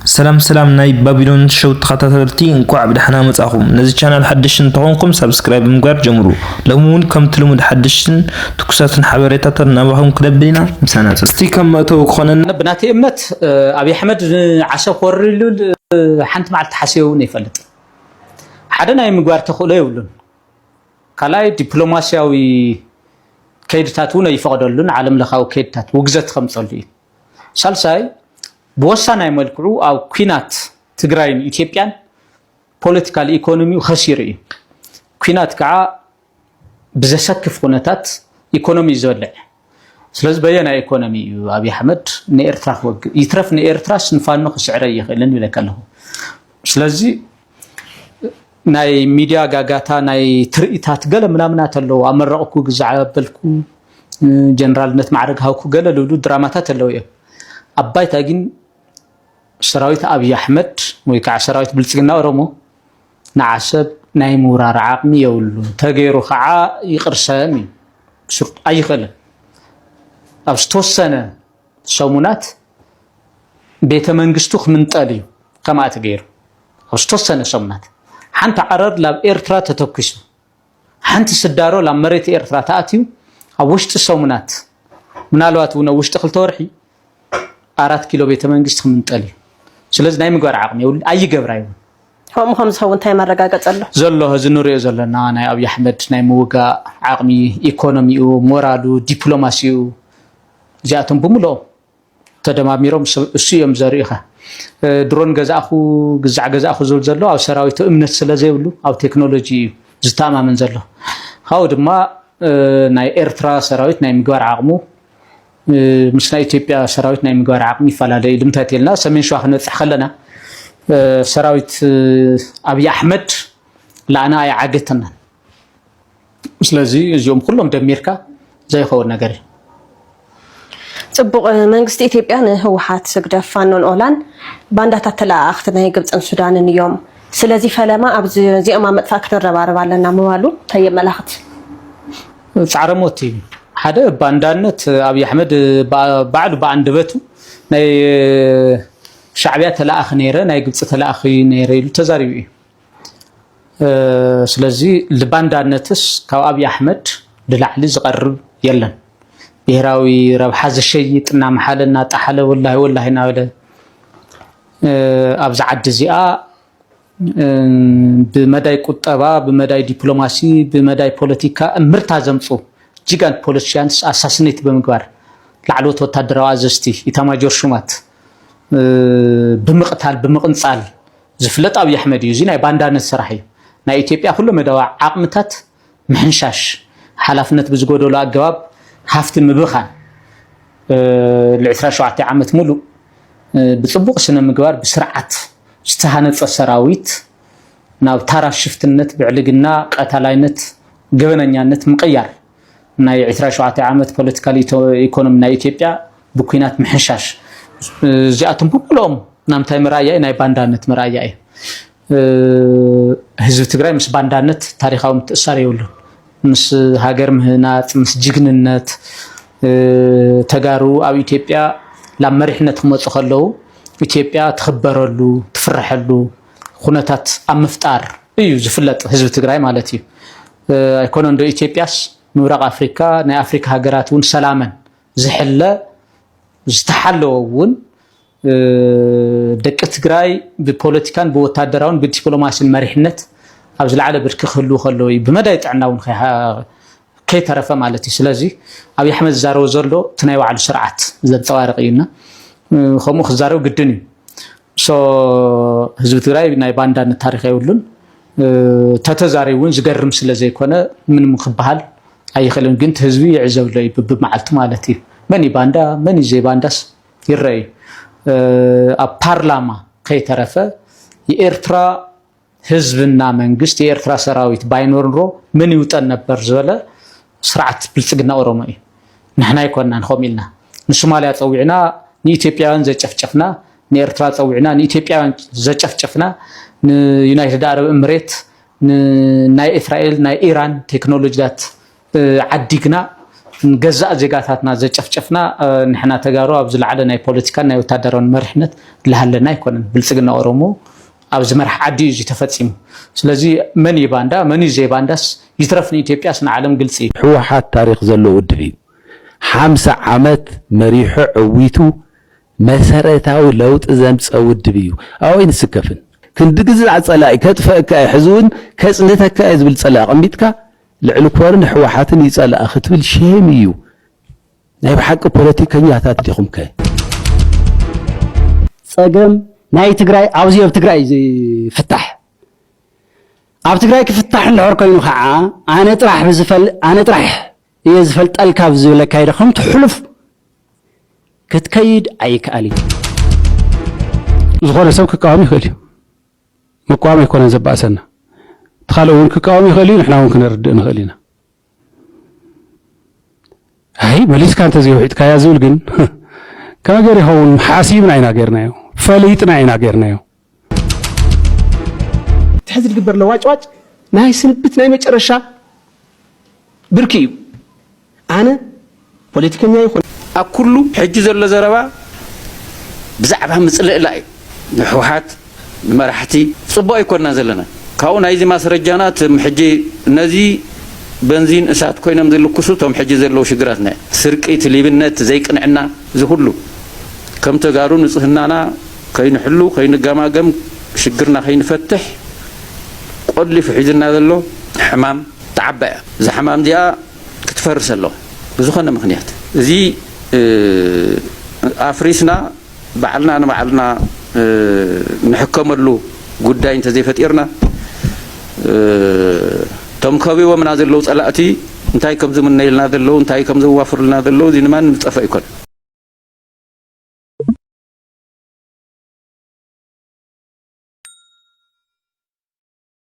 سلام سلام ناي بابلون شو تخطرتي انكو عبد حنا مصاخم نزي channel حدشن تكونكم سبسكرايب مغار جمرو لمون كم تلمود حدشن تكساتن حبريتاتن نبهم كلبينا مسانا استي كم تو خونن بناتي امت ابي احمد عشا خورلو حنت مع التحسيو نيفلط حدا ناي مغار تخلو يولن كلاي دبلوماسياوي كيدتاتو يفقدلن عالم لخاو كيدتات وغزت خمصلي سالساي بوسانا يملكو او كينات تግራይን ኢትዮጵያን ፖለቲካል ኢኮኖሚው خسير እዩ ኩናት ከዓ ብዘሰክፍ ኩነታት ኢኮኖሚ ይዘልዕ ስለዚህ በየና ኢኮኖሚ አብይ አህመድ ንኤርትራ ወግ ይትረፍ ንኤርትራ ስንፋኖ ክስዕረ ይኽእልን ይለከለሁ ስለዚህ ናይ ሚዲያ ጋጋታ ናይ ትርኢታት ገለ ምናምናት አለው አመረቅኩ ግዛዓበልኩ ጀነራልነት ማዕረግ ሃውኩ ገለ ለሉ ድራማታት አለው አባይታ ግን ሰራዊት አብይ አህመድ ወይ ከዓ ሰራዊት ብልጽግና ኦሮሞ ናዓሰብ ናይ ሙራር ዓቅሚ የውሉ ተገይሩ ከዓ ይቅርሰም ሱቅ አይኸለ አብስተወሰነ ሰሙናት ቤተ መንግስቱ ክምንጠልዩ ከማ ተገይሩ አብስተወሰነ ሰሙናት ሓንቲ ዓረር ላብ ኤርትራ ተተኩሱ ሓንቲ ስዳሮ ላብ መሬት ኤርትራ ታአትዩ ኣብ ውሽጢ ሰሙናት ምናልባት ወነ ውሽጢ ክልተ ወርሒ 4 ኪሎ ቤተ መንግስት ክምንጠልዩ ስለዚህ ናይ ምግባር ዓቅሚ ይውል አይገብራዩ هم سوون تاي ማረጋገጽለው ዘሎ ህዝኑሪዮ ዘለና ናይ አብይ አህመድ ናይ ሙጋ ዓቅሚ ኢኮኖሚው ሞራሉ ዲፕሎማሲው ጃቶም ብሙሉ ተደማሚሮም እሱዮም ዘሪኻ ድሮን ገዛኹ ግዛዕ ገዛኹ ዘሎ ኣብ ሰራዊቱ እምነት ስለዘይብሉ ኣብ ቴክኖሎጂ ዝተማመን ዘሎ ሃው ድማ ናይ ኤርትራ ሰራዊት ናይ ምግባር ዓቅሙ ምስና ኢትዮጵያ ሰራዊት ናይ ምግባር ዓቅሚ ይፈላለዩ ድምታት የልና ሰሜን ሸዋ ክንጽሕ ከለና ሰራዊት አብይ አህመድ ላና ያዓገተና ስለዚህ እዚኦም ሁሉም ደሚርካ ዘይኸውን ነገር ጽቡቅ መንግስት ኢትዮጵያ ንህወሓት ስግደፍ ፋኖን ኦላን ባንዳታት ተላእኽት ናይ ግብፅን ሱዳንን እዮም ስለዚህ ፈለማ ኣብዚ ዚኦም መጥፋ ከተረባረባ ኣለና መዋሉ ተየመላኽት ጻረሞቲ ሓደ ባንዳነት አብይ አህመድ ባዕሉ ባንደበቱ ናይ ሻዕቢያ ተላእኽ ነይረ ናይ ግብፅ ተላእኽ ነይረ ኢሉ ተዛሪቡ ስለዚህ ለባንዳነትስ ካብ አብይ አህመድ ድላዕሊ ዝቀርብ የለን ብሔራዊ ረብሓ ዘሸይጥና መሓለና ጣሓለ ወላሂ ናበለ ኣብዛ ዓዲ እዚኣ ብመዳይ ቁጠባ ብመዳይ ዲፕሎማሲ ብመዳይ ፖለቲካ ምርታ ዘምፁ ጂጋንት ፖለቲሽያንስ አሳሲኔት በመግባር ላዕሎት ወታደራዊ አዘዝቲ ኢታማጆር ሹማት ብምቅታል ብምቅንጻል ዝፍለጥ አብይ አህመድ እዩ ናይ ባንዳነት ስራሕ እዩ ናይ ኢትዮጵያ ሁሉ መዳዋ ዓቅምታት ምሕንሻሽ ሓላፍነት ብዝጎደሉ አገባብ ሃፍቲ ምብኻን ለ17 ዓመት ሙሉ ብጽቡቅ ስነ ምግባር ብስርዓት ዝተሃነጸ ሰራዊት ናብ ታራ ሽፍትነት ብዕልግና ቀታላይነት ገበነኛነት ምቅያር ናይ 17 ዓመት ፖለቲካል ኢኮኖሚ ናይ ኢትዮጵያ ብኩናት ምሕንሻሽ ዚአቱም ብሙሉም ናምታይ መራያ ናይ ባንዳነት መራያ እዩ ህዝብ ትግራይ ምስ ባንዳነት ታሪኻዊ ምትእሳር ይውሉ ምስ ሃገር ምህናጽ ምስ ጅግንነት ተጋሩ ኣብ ኢትዮጵያ ላብ መሪሕነት ክመጹ ከለው ኢትዮጵያ ትኽበረሉ ትፍርሐሉ ኩነታት ኣብ ምፍጣር እዩ ዝፍለጥ ህዝብ ትግራይ ማለት እዩ ኢኮኖሚ ኢትዮጵያስ ምብራቅ አፍሪካ ናይ አፍሪካ ሃገራት ውን ሰላምን ዝሕለ ዝተሓለውን ደቂ ትግራይ ብፖለቲካን ብወታደራውን ብዲፕሎማሲን መሪሕነት ኣብ ዝለዓለ ብርኪ ክህሉ ከለው ብመዳይ ጥዕናውን ከይተረፈ ማለት እዩ ስለዚህ አብይ አህመድ ዛረው ዘሎ ትናይ ባዕሉ ስርዓት ዘንጸባርቕ እዩና ከምኡ ክዛረው ግድን እዩ ህዝብ ትግራይ ናይ ባንዳነት ታሪኽ ይውሉን ተተዛሪውን ዝገርም ስለዘይኮነ ምንም ክበሃል አይኸለም ግን ህዝቢ ይዕዘብሎ ብመዓልቱ ማለት እዩ መኒ ባንዳ መኒ ዘይ ባንዳስ ይረይ ፓርላማ ከይተረፈ የኤርትራ ህዝብና መንግስት የኤርትራ ሰራዊት ባይኖርሮ ምን ይውጠን ነበር ዘለ ስርዓት ብልጽግና ኦሮሞ እዩ ንሕና ይኮናን ኸሚልና ንሶማሊያ ጸውዕና ንኢትዮጵያውያን ዘጨፍጨፍና ንኤርትራ ጸውዕና ንኢትዮጵያውያን ዘጨፍጨፍና ንዩናይትድ አረብ ኤምሬት ናይ እስራኤል ናይ ኢራን ቴክኖሎጂታት ዓዲግና ገዛእ ዜጋታትና ዘጨፍጨፍና ንሕና ተጋሩ ኣብ ዝለዓለ ናይ ፖለቲካን ናይ ወታደራዊ መሪሕነት ለሃለና ኣይኮነን ብልጽግና ኦሮሞ ኣብ ዝመርሕ ዓዲ እዩ ተፈጺሙ ስለዚ መን ይባንዳ መን ዘይባንዳስ ይትረፍ ንኢትዮጵያስ ንዓለም ግልጽ እዩ ሕወሓት ታሪኽ ዘለዎ ውድብ እዩ 50 ዓመት መሪሑ ዕዊቱ መሰረታዊ ለውጥ ዘምፀ ውድብ እዩ ኣወይ ንስከፍን ክንድግዛዕ ጸላኢ ከጥፈአካ ሕዝውን ከጽንተካ ዝብል ጸላኢ ቀሚጥካ ልዕሊ ኮርን ሕወሓትን ይጸላእ ክትብል ሸም እዩ ናይ ብሓቂ ፖለቲከኛታት ዲኹም ከ ጸገም ናይ ትግራይ ኣብዚ ኣብ ትግራይ ዝፍታሕ ኣብ ትግራይ ክፍታሕ እንድሕር ኮይኑ ከዓ ኣነ ጥራሕ እየ ዝፈልጠልካ ብዝብለካ ይደኸም ትሕልፍ ክትከይድ ኣይከኣል ዝኾነ ሰብ ክቃወም ይኽእል እዩ መቃወም ኣይኮነን ዘባእሰና تخالو ونك كاومي خلي نحنا ممكن نرد نخلينا هاي ماليس كانت زي وحيد كايا زول جن كما غير هون حاسيبنا عينا غيرنا يو فليتنا عينا غيرنا يو تحز الجبر لواج واج ناي سنبت ناي مجرشا بركيو انا بوليتيكنيا يكون اكلو حج زل زربا بزعبها مصلق لاي نحوحات مرحتي صبا يكوننا زلنا كاون هايزي ماسرجانات محجي نزي بنزين اسات كوينم زلو كسوتهم حجي زلو شغراتنا سرقيت ليبنت زي قنعنا زي كله كم تغارو نصحنانا كاين حلو كاين غماغم شغرنا كاين فتح قل في حجنا زلو حمام تعبأ زي حمام ديا كتفرس له بزخنا مخنيات زي افريسنا بعلنا نحكم له ጉዳይ እንተ ዘይፈጢርና ቶም ከቢዎ ምናዘለው ጸላእቲ እንታይ ከም ዝምነይልና ዘለው እንታይ ከም ዝዋፍርልና ዘለው ዚንማን ምጽፈ ይኮን